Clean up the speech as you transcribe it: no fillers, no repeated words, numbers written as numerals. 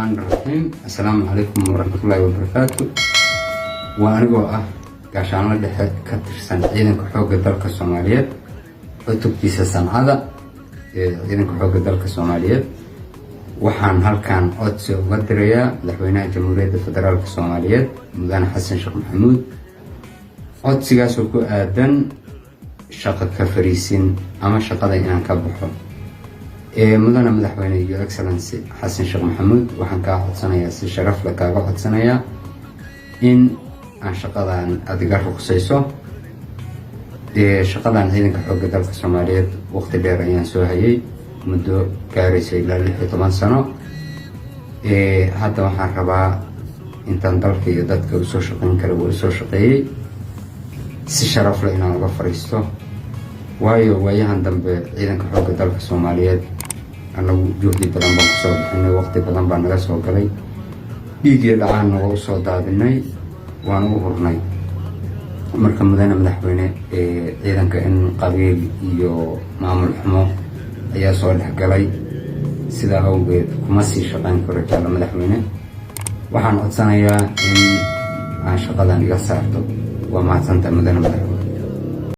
الرحمن الرحيم. السلام عليكم ورحمة الله وبركاته. وأنا عشان لدي كترسان عيدن كحوق الدولة الصومالية وتبتيس السنة عيدن كحوق الدولة الصومالية وحان هالكان أدسي وقدرية لحويناء جمهورية الفدرالية الصومالية مدان حسن شيخ محمود أدسي قاسو كو آدن شاقة كفريسين أما شاقة إنان كبحو مدن مدحوينة يو اكسلنسي حسن شيخ محمود وحان كا عدسانيا سي شرف لكا عدسانيا إن aan shaqadan adiga ruqsayso shaqadan ciidanka xoogga dalka Soomaaliyeed waqti dheer ayaan soo hayay muddo gaaraysa ilaa 16 sano hadda waxaan rabaa intaan dalka iyo dadka u soo shaqayn karo oo soo shaqeeyay si sharaf leh inaan uga fariisto waayo waayahan dambe ciidanka xoogga dalka Soomaaliyeed anagu juhdi badan baan ku soo bixinay waqti badan baan naga soo galay dhiig iyo dhacaan oo soo daadinay waan u hurnay marka mudane madaxweyne ciidanka in qabiil iyo maamul xumo ayaa soo dhexgalay sida awgeed kuma sii shaqayn karo jaala madaxweyne waxaan codsanayaa in aan shaqadan iga saarto waa mahadsantahay mudane madaxweyne